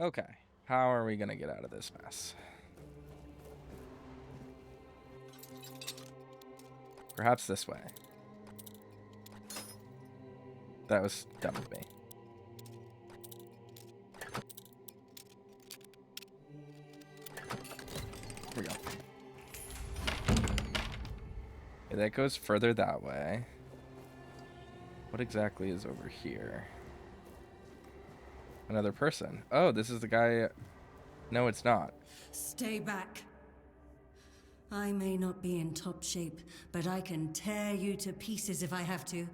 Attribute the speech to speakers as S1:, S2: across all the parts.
S1: Okay. How are we going to get out of this mess? Perhaps this way. That was dumb of me. Here we go. Okay, that goes further that way. What exactly is over here? Another person. Oh, this is the guy. No, it's not.
S2: Stay back. I may not be in top shape, but I can tear you to pieces if I have to.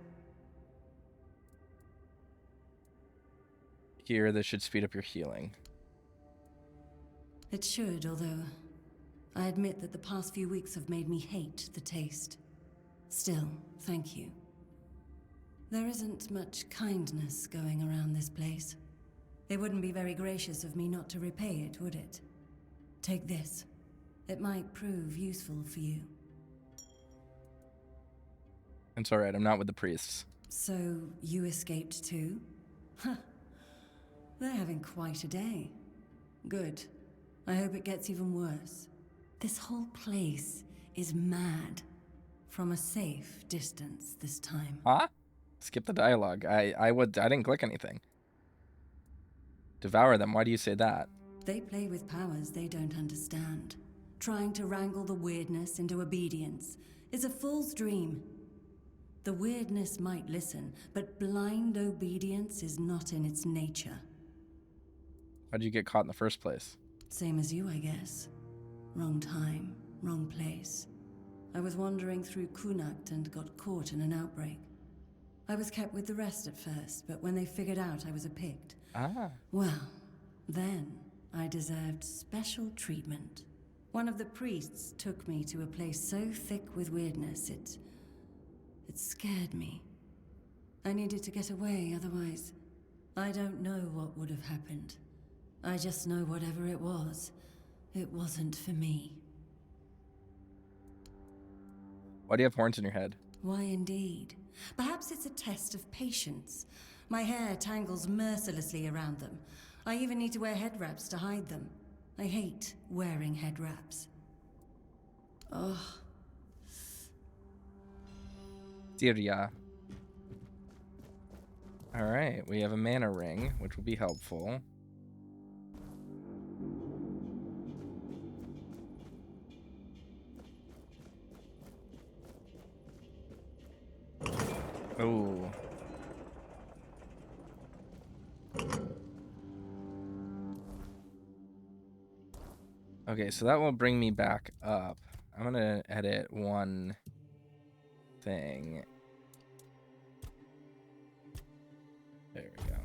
S1: Here, this should speed up your healing.
S2: It should, although I admit that the past few weeks have made me hate the taste. Still, thank you. There isn't much kindness going around this place. It wouldn't be very gracious of me not to repay it, would it? Take this. It might prove useful for you.
S1: It's alright, I'm not with the priests.
S2: So, you escaped too? Huh. They're having quite a day. Good. I hope it gets even worse. This whole place is mad. From a safe distance this time.
S1: Huh? Skip the dialogue. I didn't click anything. Devour them. Why do you say that?
S2: They play with powers they don't understand. Trying to wrangle the Wyrdness into obedience is a fool's dream. The Wyrdness might listen, but blind obedience is not in its nature.
S1: How'd you get caught in the first place?
S2: Same as you, I guess. Wrong time, wrong place. I was wandering through Kunakt and got caught in an outbreak. I was kept with the rest at first, but when they figured out I was a Pict, well, then I deserved special treatment. One of the priests took me to a place so thick with Wyrdness, it scared me. I needed to get away, otherwise I don't know what would have happened. I just know whatever it wasn't for me.
S1: Why do you have horns in your head?
S2: Why indeed? Perhaps it's a test of patience. My hair tangles mercilessly around them. I even need to wear head wraps to hide them. I hate wearing head wraps. Oh.
S1: Dirya. Alright, we have a mana ring, which will be helpful. Oh. Okay, so that will bring me back up. I'm gonna edit one thing. There we go.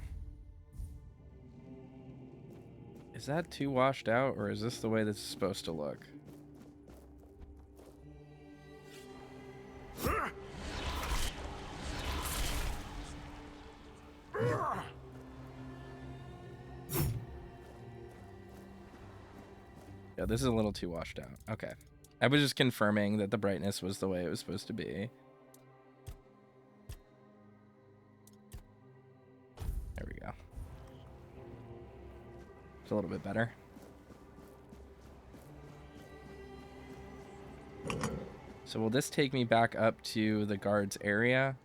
S1: Is that too washed out, or is this the way this is supposed to look? Yeah, this is a little too washed out. Okay. I was just confirming that the brightness was the way it was supposed to be. There we go. It's a little bit better. So will this take me back up to the guards area?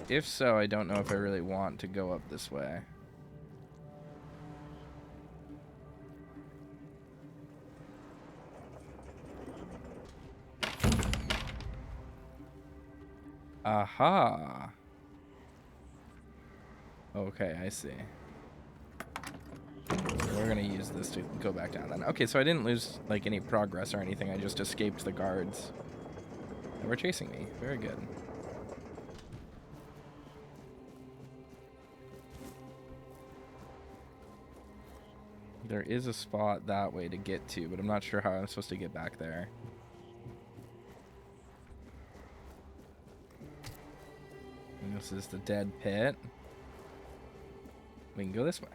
S1: If so, I don't know if I really want to go up this way. Aha. Okay, I see. We're gonna use this to go back down then. Okay, so I didn't lose like any progress or anything. I just escaped the guards. They were chasing me. Very good. There is a spot that way to get to, but I'm not sure how I'm supposed to get back there. And this is the dead pit. We can go this way.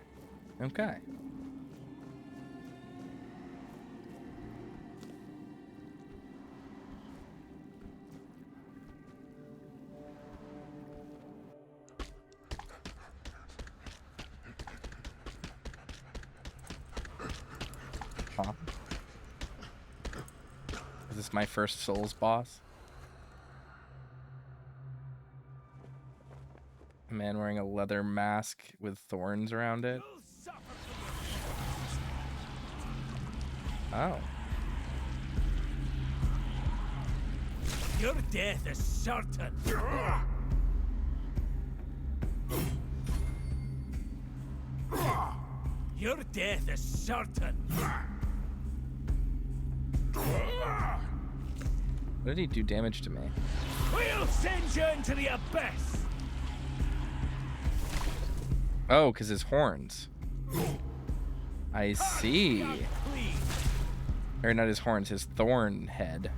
S1: Okay. Is this my first Souls boss? A man wearing a leather mask with thorns around it. Oh.
S3: Your death is certain. Your death is certain.
S1: What did he do damage to me?
S3: We'll send you into the abyss.
S1: Oh, because his horns. I see. Or not his horns, his thorn head.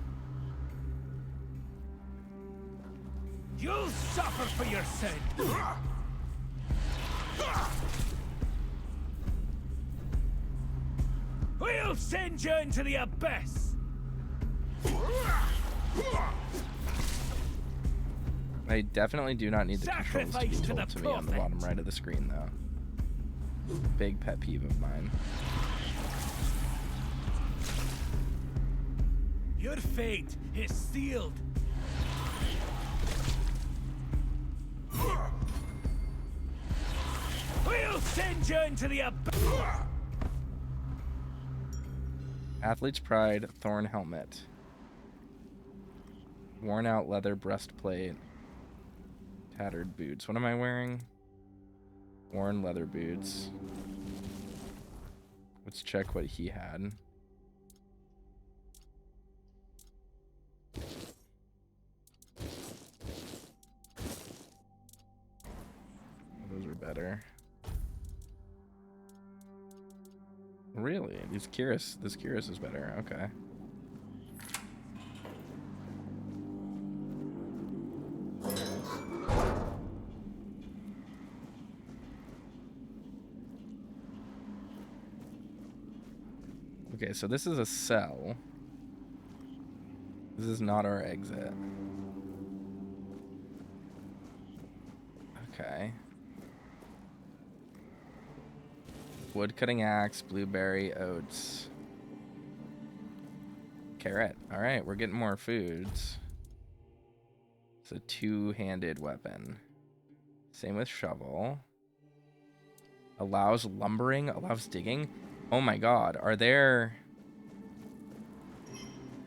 S3: You'll suffer for your sin. We'll send you into the abyss.
S1: I definitely do not need the controls to be
S3: Sacrifice to
S1: told
S3: the
S1: to me on the bottom right of the screen, though. Big pet peeve of mine.
S3: Your fate is sealed. We'll send you into the abyss.
S1: Athlete's Pride, thorn helmet. Worn out leather breastplate. Tattered boots. What am I wearing? Worn leather boots. Let's check what he had. Those are better. Really? This Curious is better. Okay. Okay, so this is a cell. This is not our exit. Okay. Wood cutting axe, blueberry, oats. Carrot. Alright, we're getting more foods. It's a two-handed weapon. Same with shovel. Allows lumbering, allows digging. Oh my god, are there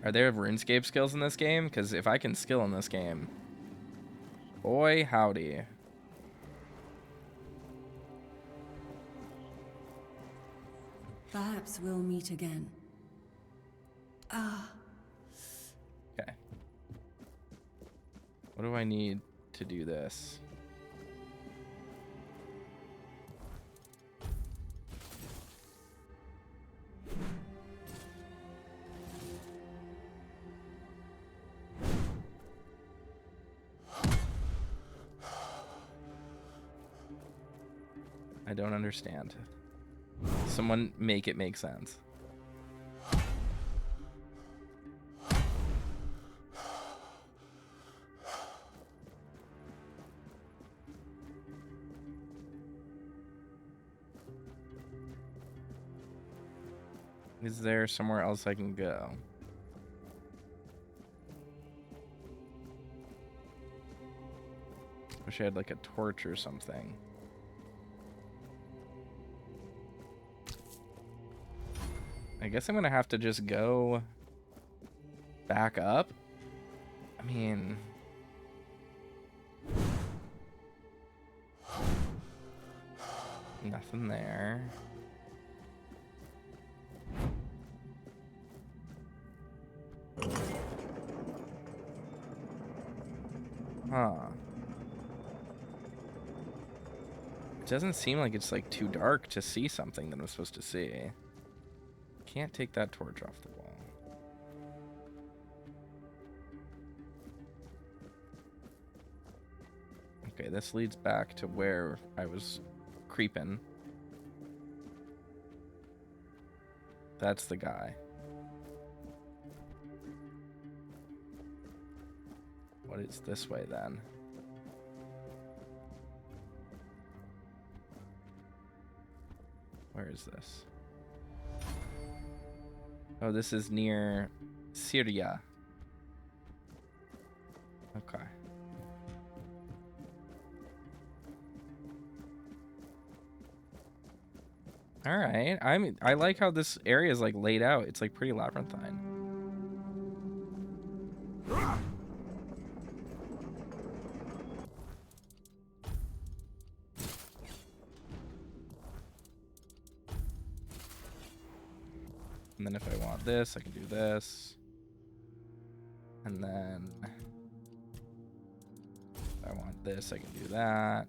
S1: RuneScape skills in this game? Because if I can skill in this game, boy howdy.
S2: Perhaps we'll meet again. Ah.
S1: Okay. What do I need to do this? I don't understand. Someone make it make sense. Is there somewhere else I can go? Wish I had like a torch or something. I guess I'm gonna have to just go back up. I mean, nothing there. Huh. It doesn't seem like it's like too dark to see something that I'm supposed to see. Can't take that torch off the wall. Okay, this leads back to where I was creeping. That's the guy. What is this way then? Where is this? Oh, this is near Syria. Okay. All right. I like how this area is like laid out. It's like pretty labyrinthine. And then if I want this, I can do this. And then if I want this, I can do that.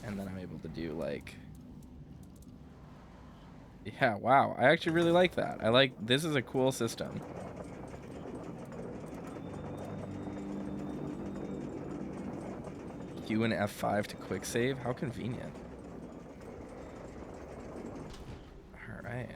S1: And then I'm able to do like, yeah, wow. I actually really like that. I like, this is a cool system. Q and F5 to quick save. How convenient. All right.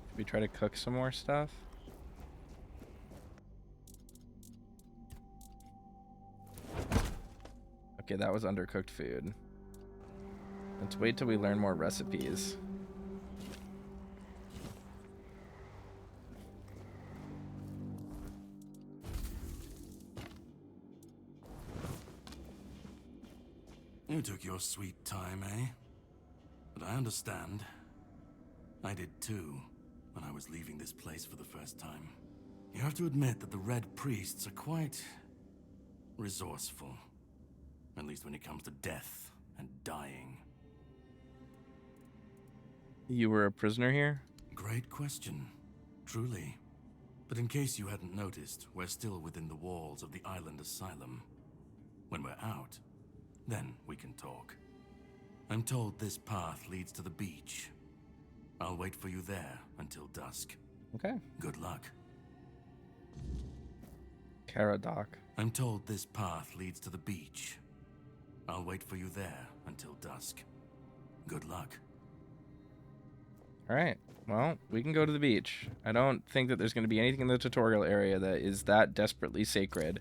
S1: Should we try to cook some more stuff? Okay, that was undercooked food. Let's wait till we learn more recipes.
S4: You took your sweet time, eh? But I understand. I did too, when I was leaving this place for the first time. You have to admit that the Red Priests are quite resourceful. At least when it comes to death and dying.
S1: You were a prisoner here?
S4: Great question, truly. But in case you hadn't noticed, we're still within the walls of the island Asylum. When we're out, then we can talk. I'm told this path leads to the beach. I'll wait for you there until dusk.
S1: Okay.
S4: Good luck.
S1: Caradoc.
S4: I'm told this path leads to the beach. I'll wait for you there until dusk. Good luck.
S1: All right. Well, we can go to the beach. I don't think that there's going to be anything in the tutorial area that is that desperately sacred.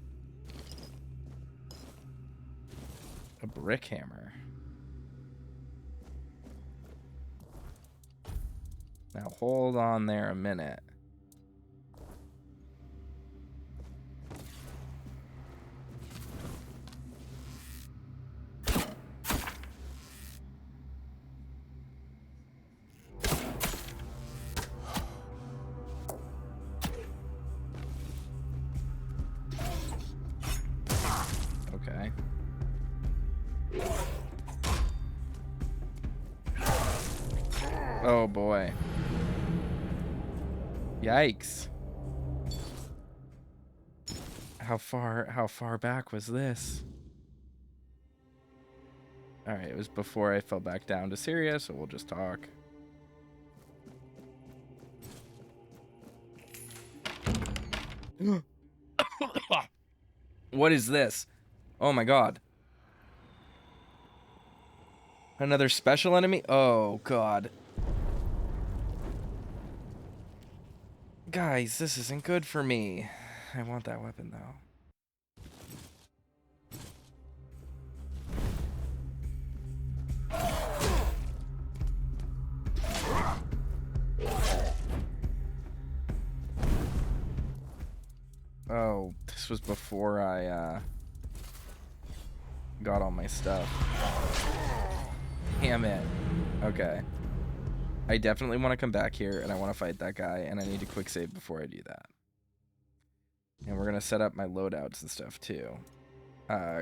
S1: A brick hammer. Now hold on there a minute. Okay. Oh boy. Yikes. How far back was this? All right, it was before I fell back down to Syria, so we'll just talk. What is this? Oh my god. Another special enemy? Oh god. Guys, this isn't good for me. I want that weapon though. Oh, this was before I got all my stuff. Damn it. Okay. I definitely want to come back here and I want to fight that guy and I need to quick save before I do that. And we're going to set up my loadouts and stuff too.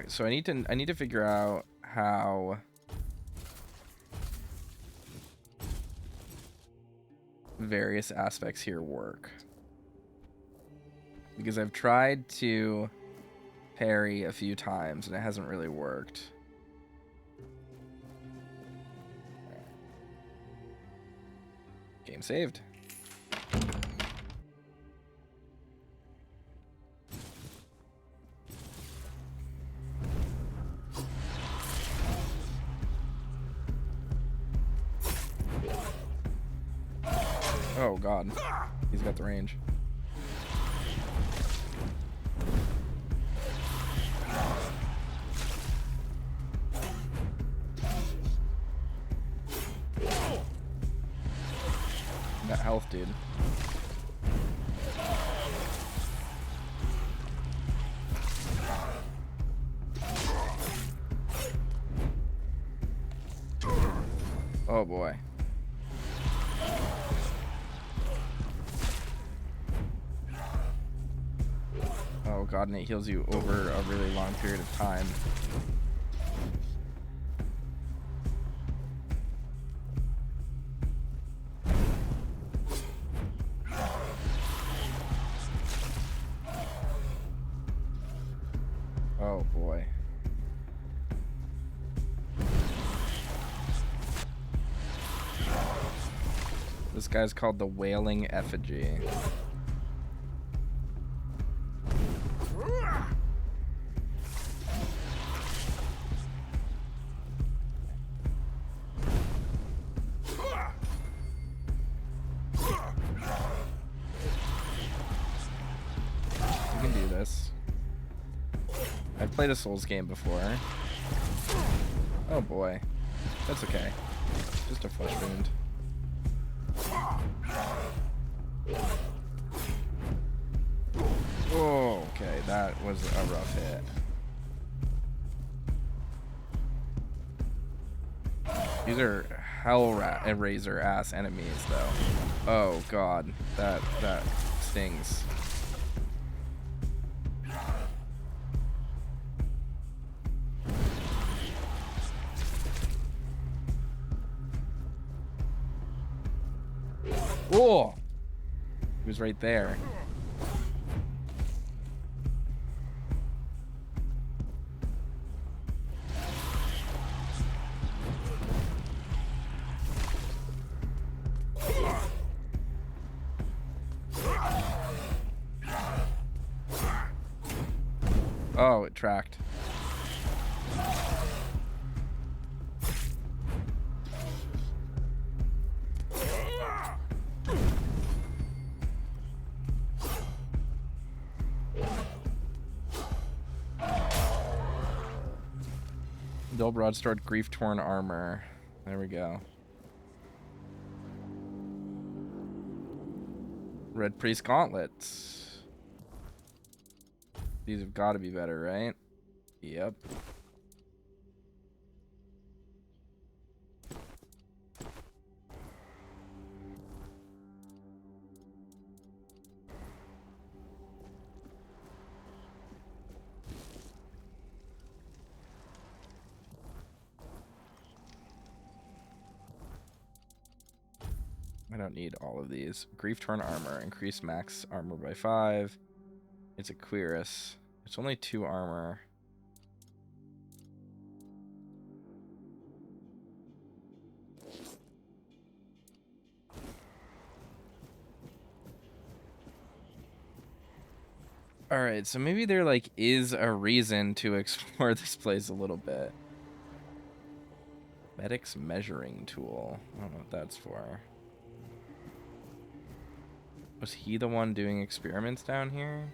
S1: So I need to figure out how various aspects here work. Because I've tried to parry a few times and it hasn't really worked. Game saved. Oh god, he's got the range. health, dude. Oh boy. Oh god, and it heals you over a really long period of time. Oh boy. This guy's called the Wailing Effigy. You can do this. I've played a Souls game before. Oh boy. That's okay. Just a flesh wound. Oh, okay, that was a rough hit. These are Hellraiser ass enemies, though. Oh god, that stings. Oh, he was right there. Oh, it tracked. Dull broadsword, grief-torn armor. There we go. Red priest gauntlets. These have got to be better, right? Yep. I don't need all of these. Grief-torn armor. Increase max armor by 5. It's a cuirass. It's only 2 armor. Alright, so maybe there, like, is a reason to explore this place a little bit. Medic's measuring tool. I don't know what that's for. Was he the one doing experiments down here?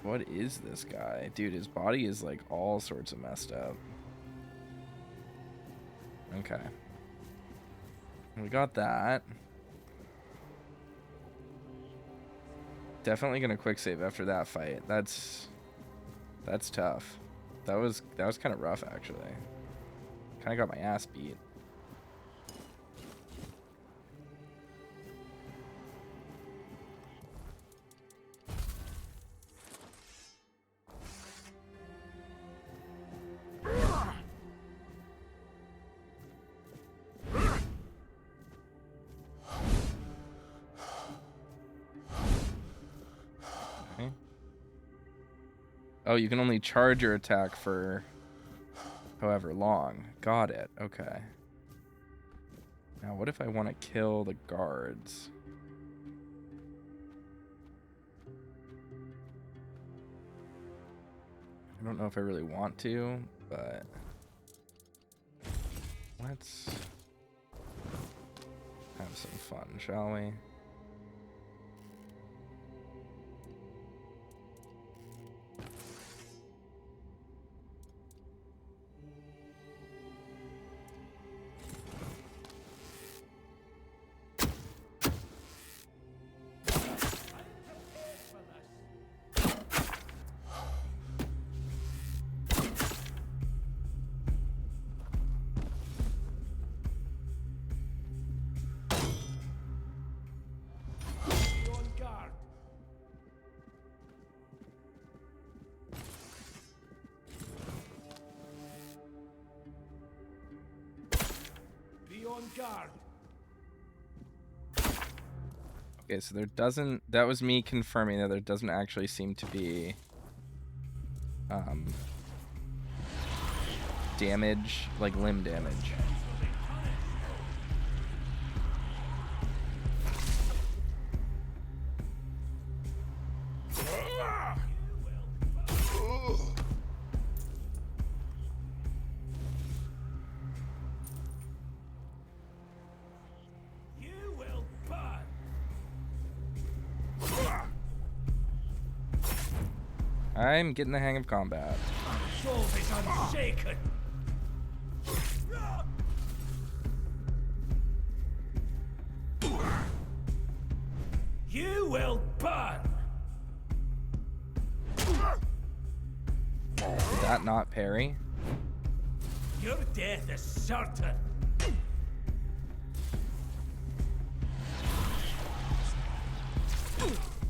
S1: What is this guy? Dude, his body is, like, all sorts of messed up. Okay. We got that. Definitely gonna quick save after that fight. That's tough. That was kind of rough, actually. Kind of got my ass beat. Oh, you can only charge your attack for however long. Got it. Okay. Now, what if I want to kill the guards? I don't know if I really want to, but let's have some fun, shall we?
S3: on guard.
S1: Okay, so there doesn't... That was me confirming that there doesn't actually seem to be... damage, like limb damage.
S3: You will burn.
S1: I'm getting the hang of combat.
S3: Soul is unshaken. You will burn.
S1: Did that not parry?
S3: Your death is certain.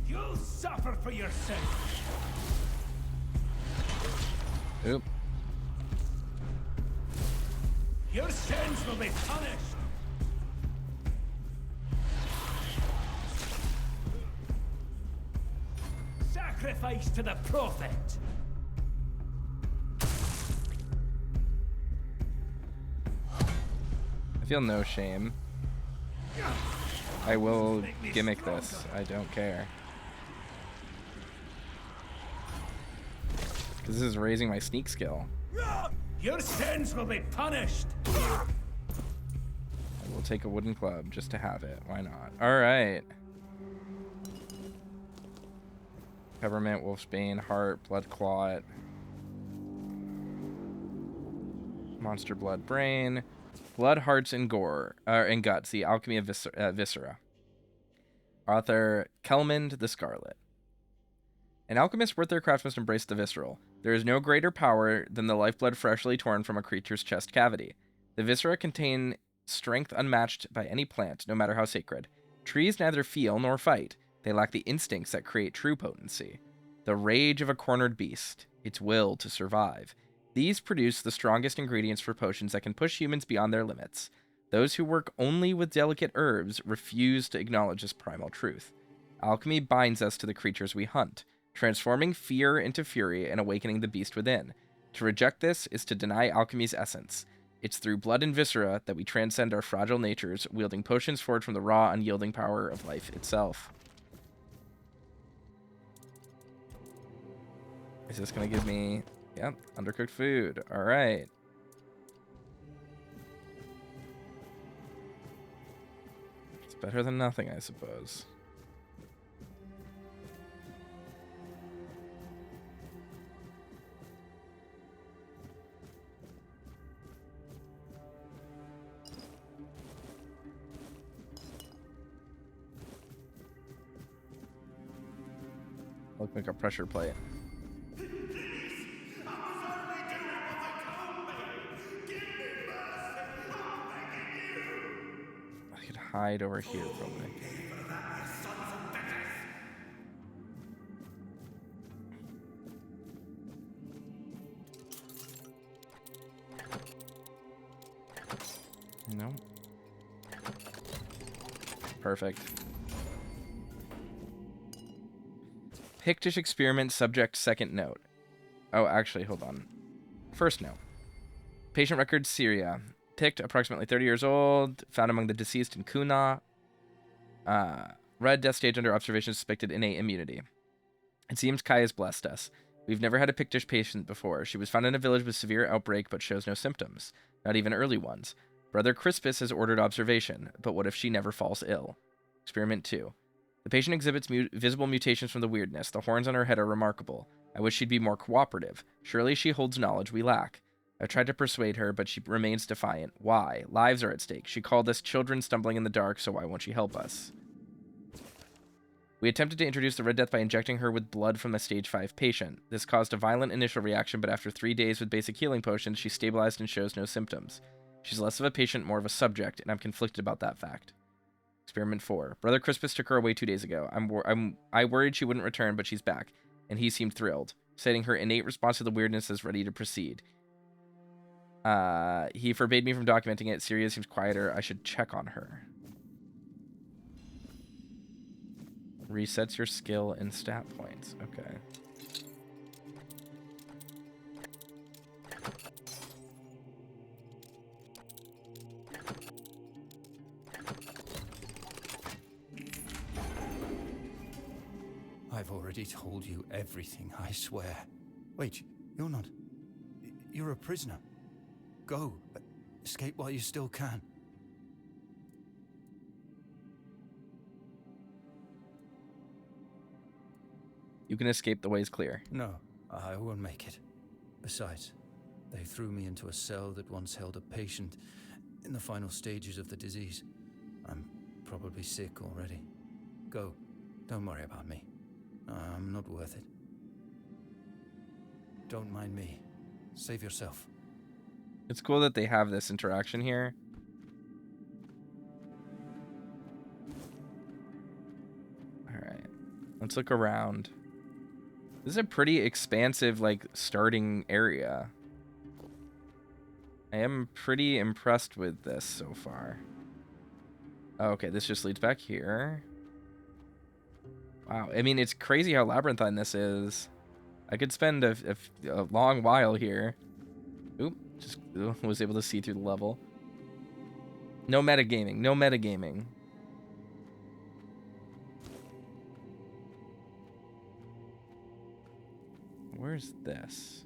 S3: You'll suffer for your sins.
S1: Oop.
S3: Your sins will be punished. Sacrifice to the prophet.
S1: I feel no shame. I will gimmick this. I don't care. Because this is raising my sneak skill.
S3: Your sins will be punished.
S1: I will take a wooden club just to have it. Why not? Alright. Peppermint, Wolfsbane, Heart, Blood Clot. Monster Blood Brain. Blood, Hearts, and Gore. And Guts. The Alchemy of Viscera. Author Kelmund the Scarlet. An alchemist worth their craft must embrace the visceral. There is no greater power than the lifeblood freshly torn from a creature's chest cavity. The viscera contain strength unmatched by any plant, no matter how sacred. Trees neither feel nor fight. They lack the instincts that create true potency. The rage of a cornered beast, its will to survive. These produce the strongest ingredients for potions that can push humans beyond their limits. Those who work only with delicate herbs refuse to acknowledge this primal truth. Alchemy binds us to the creatures we hunt, transforming fear into fury and awakening the beast within. To reject this is to deny alchemy's essence. It's through blood and viscera that we transcend our fragile natures, wielding potions forged from the raw, unyielding power of life itself. Is this going to give me... Yep, undercooked food. All right. It's better than nothing, I suppose. Look like a pressure plate. I could hide over here, probably. No. Perfect. Pictish experiment subject second note. Oh, actually, hold on. First note. Patient record Syria. Pict, approximately 30 years old, found among the deceased in Kuna. Red death stage under observation, suspected innate immunity. It seems Kai has blessed us. We've never had a Pictish patient before. She was found in a village with severe outbreak but shows no symptoms, not even early ones. Brother Crispus has ordered observation, but what if she never falls ill? Experiment 2. The patient exhibits visible mutations from the Wyrdness. The horns on her head are remarkable. I wish she'd be more cooperative. Surely she holds knowledge we lack. I've tried to persuade her, but she remains defiant. Why? Lives are at stake. She called us children stumbling in the dark, so why won't she help us? We attempted to introduce the Red Death by injecting her with blood from a stage 5 patient. This caused a violent initial reaction, but after 3 days with basic healing potions, she stabilized and shows no symptoms. She's less of a patient, more of a subject, and I'm conflicted about that fact. Experiment 4. Brother Crispus took her away 2 days ago. I worried she wouldn't return, but she's back, and he seemed thrilled, citing her innate response to the Wyrdness as ready to proceed. He forbade me from documenting it. Syria seems quieter. I should check on her. Resets your skill and stat points. Okay.
S5: I've already told you everything, I swear. Wait, you're not... You're a prisoner. Go. Escape while you still can.
S1: You can escape, the way's clear.
S5: No, I won't make it. Besides, they threw me into a cell that once held a patient in the final stages of the disease. I'm probably sick already. Go. Don't worry about me. I'm not worth it. Don't mind me. Save yourself.
S1: It's cool that they have this interaction here. Alright. Let's look around. This is a pretty expansive, like, starting area. I am pretty impressed with this so far. Oh, okay, this just leads back here. Wow, I mean, it's crazy how labyrinthine this is. I could spend a long while here. Oop, just was able to see through the level. No metagaming, no metagaming. Where's this?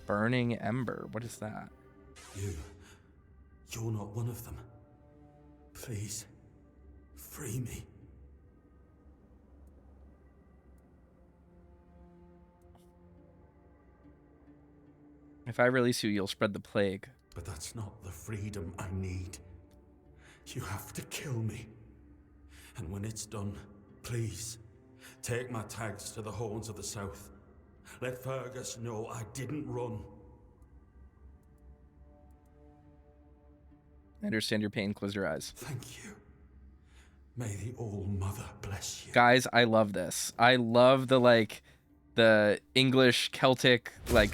S1: Burning Ember. What is that?
S4: You're not one of them. Please, free me.
S1: If I release you, you'll spread the plague.
S4: But that's not the freedom I need. You have to kill me. And when it's done, please, take my tags to the Horns of the South. Let Fergus know I didn't run.
S1: I understand your pain. Close your eyes.
S4: Thank you. May the All-Mother bless you.
S1: Guys, I love this. I love the English Celtic,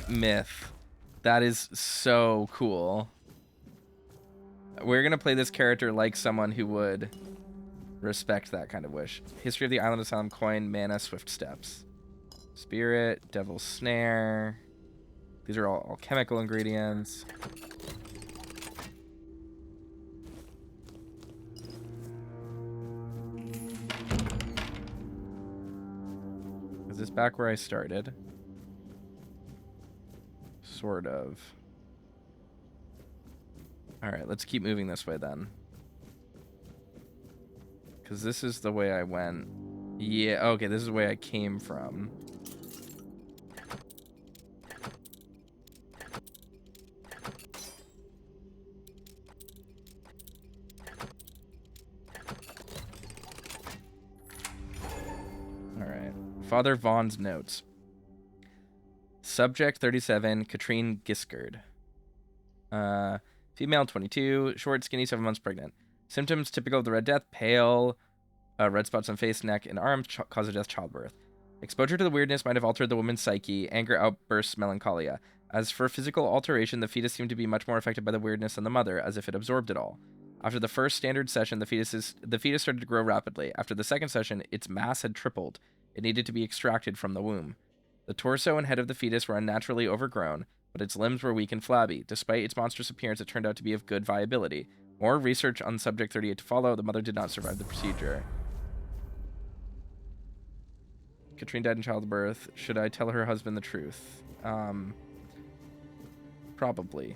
S1: myth. That is so cool. We're going to play this character like someone who would respect that kind of wish. History of the Island of Asylum coin, mana, swift steps. Spirit, devil's snare. These are all chemical ingredients. Is this back where I started? Sort of. Alright, let's keep moving this way then. Because this is the way I went. Yeah, okay, this is the way I came from. Alright. Father Vaughn's notes. Subject 37, Katrine Giskard. Female 22, short, skinny, 7 months pregnant. Symptoms typical of the Red Death: pale, red spots on face, neck, and arms, cause of death, childbirth. Exposure to the Wyrdness might have altered the woman's psyche, anger, outbursts, melancholia. As for physical alteration, the fetus seemed to be much more affected by the Wyrdness than the mother, as if it absorbed it all. After the first standard session, the fetus started to grow rapidly. After the second session, its mass had tripled. It needed to be extracted from the womb. The torso and head of the fetus were unnaturally overgrown, but its limbs were weak and flabby. Despite its monstrous appearance, it turned out to be of good viability. More research on Subject 38 to follow. The mother did not survive the procedure. Katrine died in childbirth. Should I tell her husband the truth? Probably.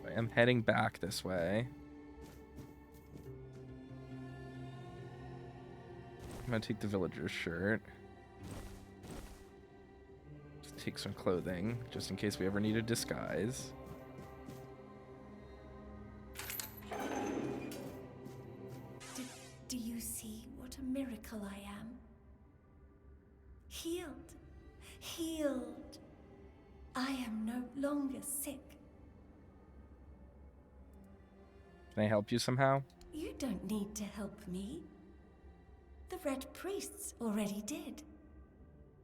S1: I am heading back this way. I'm gonna take the villager's shirt. take some clothing, just in case we ever need a disguise.
S2: Do you see what a miracle I am? Healed. Healed. I am no longer sick.
S1: Can I help you somehow?
S2: You don't need to help me. The Red Priests already did.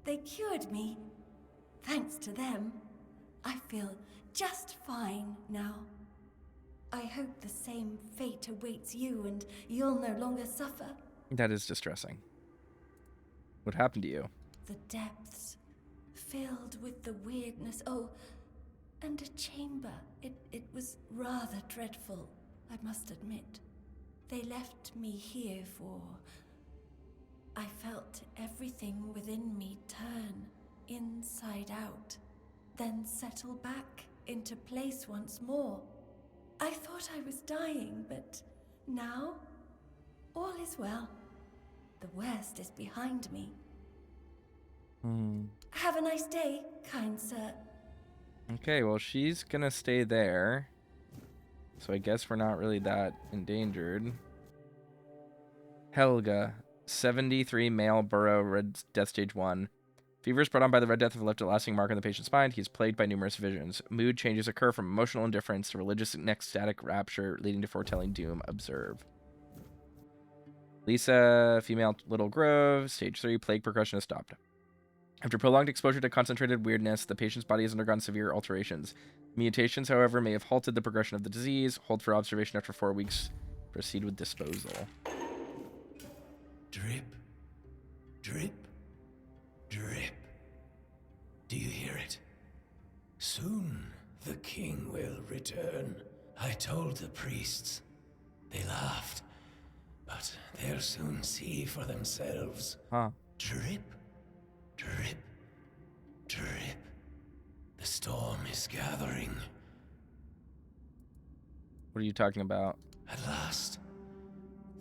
S2: They cured me. Thanks to them, I feel just fine now. I hope the same fate awaits you and you'll no longer suffer.
S1: That is distressing. What happened to you?
S2: The depths, filled with the weirdness. Oh, and a chamber. It was rather dreadful, I must admit. They left me here for... I felt everything within me turn inside out, then settle back into place once more. I thought I was dying, but now all is well. The worst is behind me. Have a nice day, kind sir.
S1: Okay, well, she's gonna stay there. So I guess we're not really that endangered. Helga, 73, male, burrow, red death stage 1. Fevers brought on by the red death have left a lasting mark on the patient's mind. He is plagued by numerous visions. Mood changes occur from emotional indifference to religious ecstatic rapture, leading to foretelling doom. Observe. Lisa, female, Little Grove, stage 3, plague progression has stopped. After prolonged exposure to concentrated weirdness, the patient's body has undergone severe alterations. Mutations, however, may have halted the progression of the disease. Hold for observation after 4 weeks. Proceed with disposal.
S3: Drip, drip, drip. Do you hear it? Soon the king will return. I told the priests. They laughed. But they'll soon see for themselves.
S1: Huh.
S3: Drip, drip, drip. The storm is gathering.
S1: What are you talking about?
S3: At last,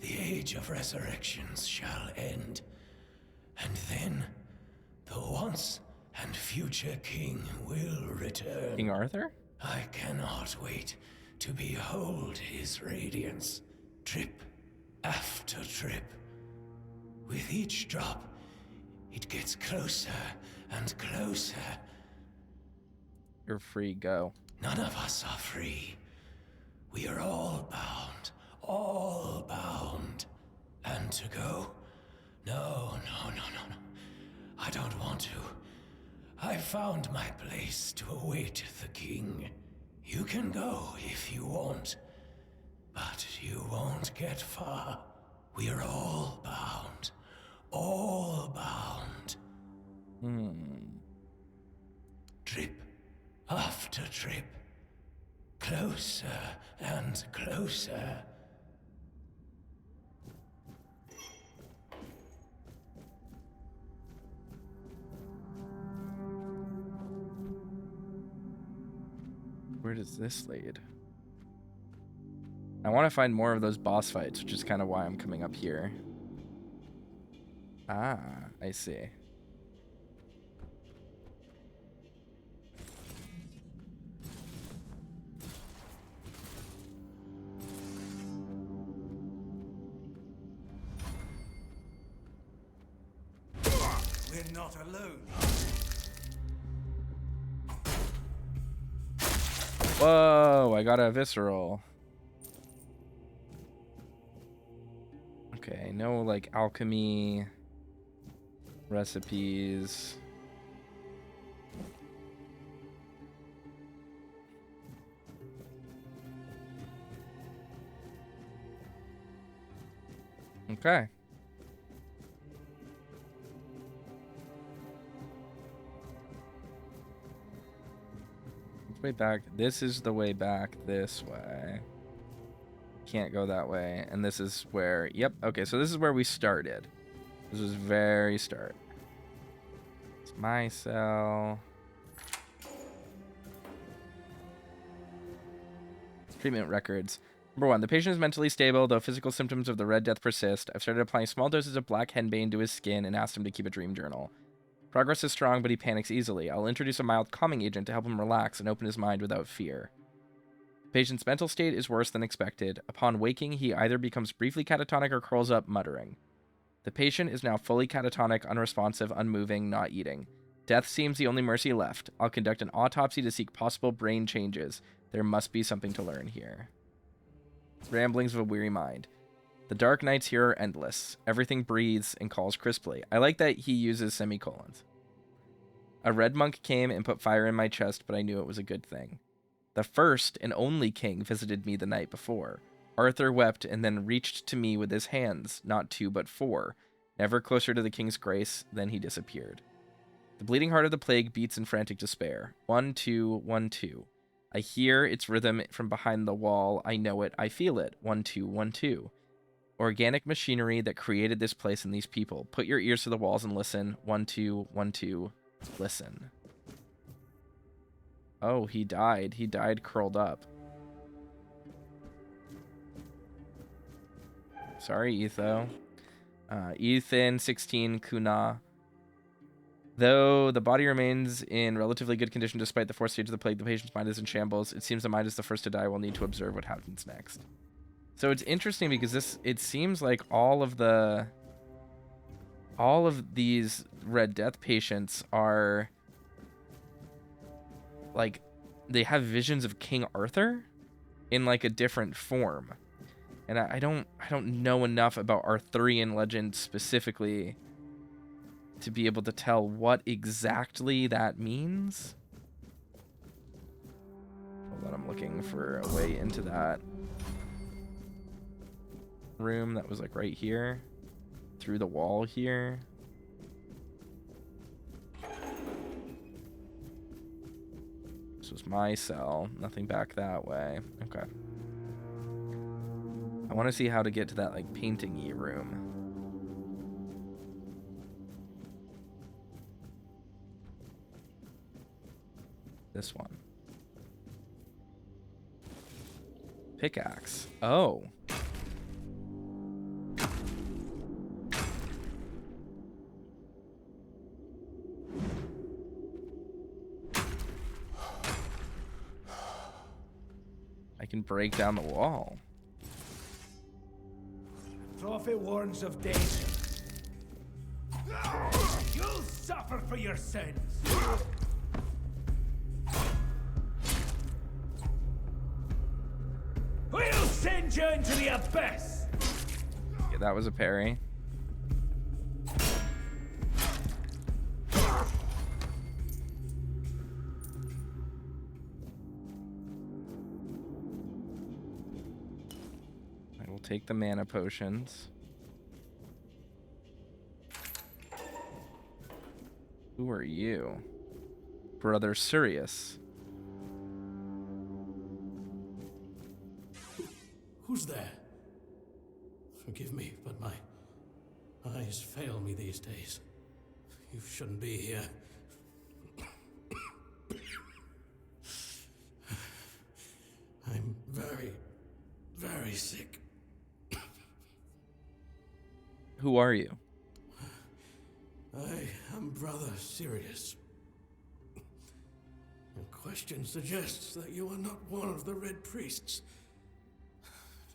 S3: the age of resurrections shall end. And then, the once and future king will return.
S1: King Arthur?
S3: I cannot wait to behold his radiance. Drip after drip. With each drop, it gets closer and closer.
S1: You're free, go.
S3: None of us are free. We are all bound. All bound. And to go? No. I don't want to. I found my place to await the king. You can go if you want. But you won't get far. We are all bound. All bound. Drip after drip. Closer and closer.
S1: Where does this lead? I want to find more of those boss fights, which is kind of why I'm coming up here. Ah, I see.
S3: We're not alone.
S1: Whoa, I got a visceral. Okay, no like alchemy recipes. Okay. Way back. This is the way back this way. Can't go that way. And this is where... Yep. Okay, so this is where we started. This was very start. It's my cell. Treatment records. Number 1. The patient is mentally stable, though physical symptoms of the Red Death persist. I've started applying small doses of black henbane to his skin and asked him to keep a dream journal. Progress is strong, but he panics easily. I'll introduce a mild calming agent to help him relax and open his mind without fear. The patient's mental state is worse than expected. Upon waking, he either becomes briefly catatonic or curls up, muttering. The patient is now fully catatonic, unresponsive, unmoving, not eating. Death seems the only mercy left. I'll conduct an autopsy to seek possible brain changes. There must be something to learn here. Ramblings of a weary mind. The dark nights here are endless. Everything breathes and calls crisply. I like that he uses semicolons. A red monk came and put fire in my chest, but I knew it was a good thing. The first and only king visited me the night before. Arthur wept and then reached to me with his hands, not 2 but 4. Never closer to the king's grace, then he disappeared. The bleeding heart of the plague beats in frantic despair. 1, 2, 1, 2. I hear its rhythm from behind the wall. I know it. I feel it. 1, 2, 1, 2. Organic machinery that created this place and these people. Put your ears to the walls and listen. 1, 2, 1, 2. Listen. Oh, he died. He died curled up. Sorry, Etho. Ethan, 16, Kuna. Though the body remains in relatively good condition despite the 4th stage of the plague, the patient's mind is in shambles. It seems the mind is the first to die. We'll need to observe what happens next. So it's interesting because it seems like all of these Red Death patients are like, they have visions of King Arthur in like a different form. And I don't know enough about Arthurian legend specifically to be able to tell what exactly that means. Hold on, I'm looking for a way into that room that was like right here, through the wall here. This was my cell, nothing back that way. Okay. I want to see how to get to that like painting-y room. This one. Pickaxe. Oh. I can break down the wall.
S3: Prophet warns of danger. You'll suffer for your sins. We'll send you into the abyss.
S1: Yeah, that was a parry. I will take the mana potions. Who are you? Brother Sirius.
S3: Who's there? Forgive me, but my eyes fail me these days. You shouldn't be here. I'm very, very sick.
S1: Who are you?
S3: I am Brother Sirius. Your question suggests that you are not one of the Red Priests.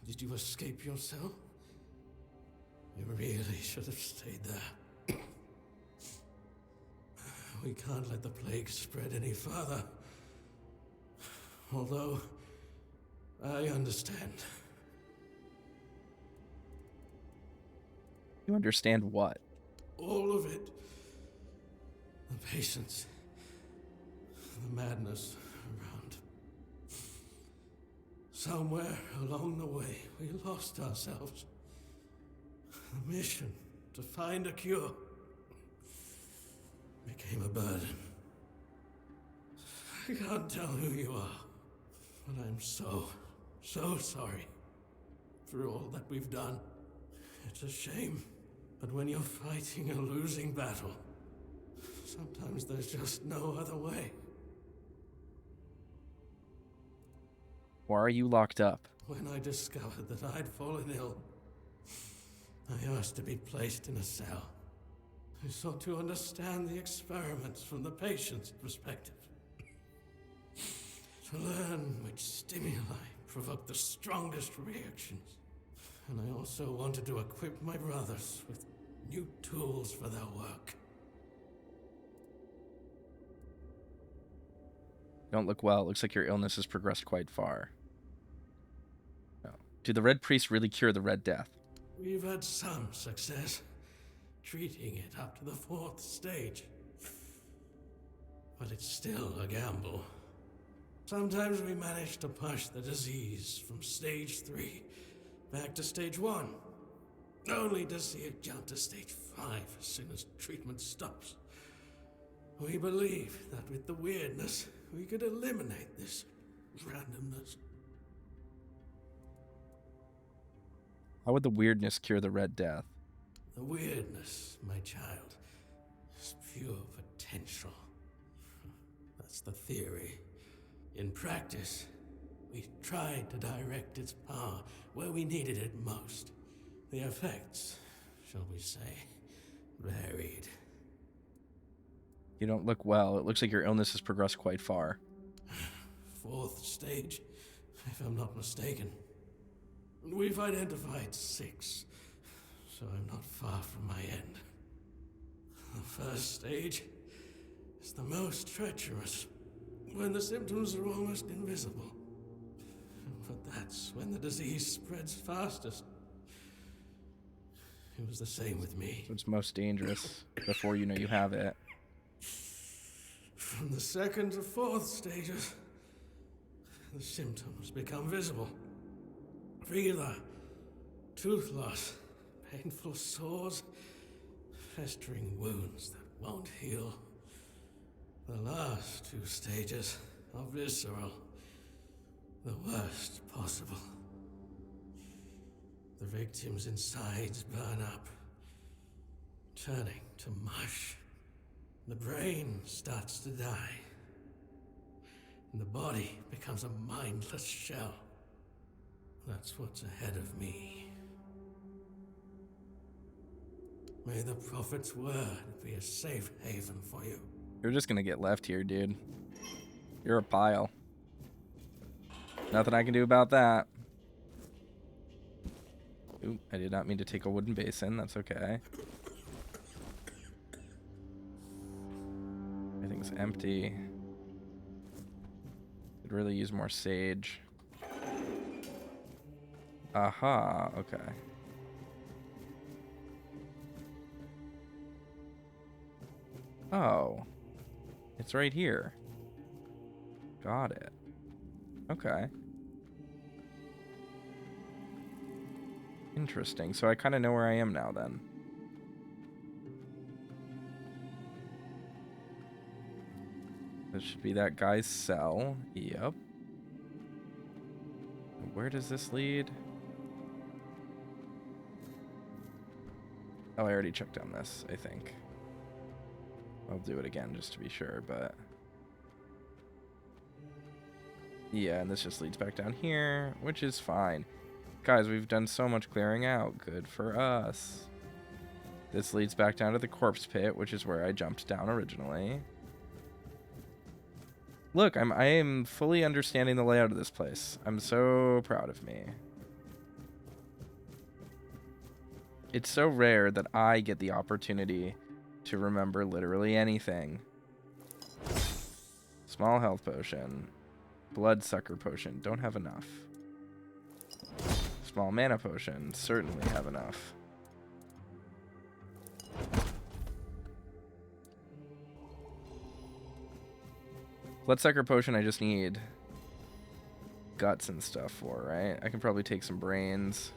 S3: Did you escape yourself? You really should have stayed there. We can't let the plague spread any further. Although, I understand.
S1: You understand what?
S3: All of it. The patience. The madness around. Somewhere along the way, we lost ourselves. The mission to find a cure became a burden. I can't tell who you are, but I'm so sorry for all that we've done. It's a shame, but when you're fighting a losing battle, sometimes there's just no other way.
S1: Why are you locked up?
S3: When I discovered that I'd fallen ill, I asked to be placed in a cell.
S4: I sought to understand the experiments from the patient's perspective. To learn which stimuli provoke the strongest reactions. And I also wanted to equip my brothers with new tools for their work.
S1: You don't look well. It looks like your illness has progressed quite far. No. Did the Red Priest really cure the Red Death?
S4: We've had some success treating it up to the 4th stage. But it's still a gamble. Sometimes we manage to push the disease from stage 3 back to stage 1, only to see it jump to stage 5 as soon as treatment stops. We believe that with the Wyrdness, we could eliminate this randomness.
S1: How would the Wyrdness cure the Red Death?
S4: The Wyrdness, my child, is pure potential. That's the theory. In practice, we tried to direct its power where we needed it most. The effects, shall we say, varied.
S1: You don't look well. It looks like your illness has progressed quite far.
S4: 4th stage, if I'm not mistaken. We've identified 6, so I'm not far from my end. The 1st stage is the most treacherous, when the symptoms are almost invisible. But that's when the disease spreads fastest. It was the same with me.
S1: So it's most dangerous before you know you have it.
S4: From the 2nd to 4th stages, the symptoms become visible. Fever, tooth loss, painful sores, festering wounds that won't heal. The last 2 stages are visceral, the worst possible. The victim's insides burn up, turning to mush. The brain starts to die, and the body becomes a mindless shell. That's what's ahead of me. May the Prophet's word be a safe haven for you.
S1: You're just gonna get left here, dude. You're a pile. Nothing I can do about that. Ooh, I did not mean to take a wooden basin. That's okay. Everything's empty. Could really use more sage. Aha, okay. Oh. It's right here. Got it. Okay. Interesting. So I kind of know where I am now then. This should be that guy's cell. Yep. Where does this lead? Oh, I already checked on this, I think. I'll do it again just to be sure, but... Yeah, and this just leads back down here, which is fine. Guys, we've done so much clearing out. Good for us. This leads back down to the corpse pit, which is where I jumped down originally. Look, I am fully understanding the layout of this place. I'm so proud of me. It's so rare that I get the opportunity to remember literally anything. Small health potion. Bloodsucker potion. Don't have enough. Small mana potion. Certainly have enough. Bloodsucker potion I just need guts and stuff for, right? I can probably take some brains.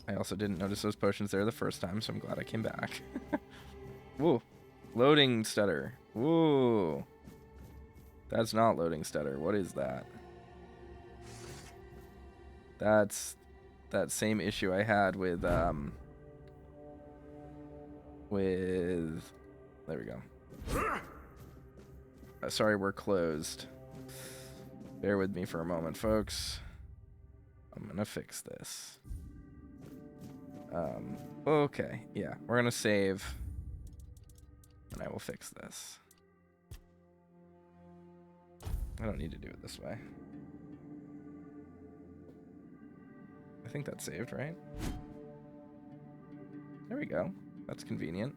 S1: I also didn't notice those potions there the first time, so I'm glad I came back. Woo. Loading stutter. Woo. That's not loading stutter. What is that? That's that same issue I had with there we go. Sorry, we're closed. Bear with me for a moment, folks. I'm gonna fix this. Okay, yeah, we're gonna save, and I will fix this. I don't need to do it this way. I think that's saved, right? There we go. That's convenient.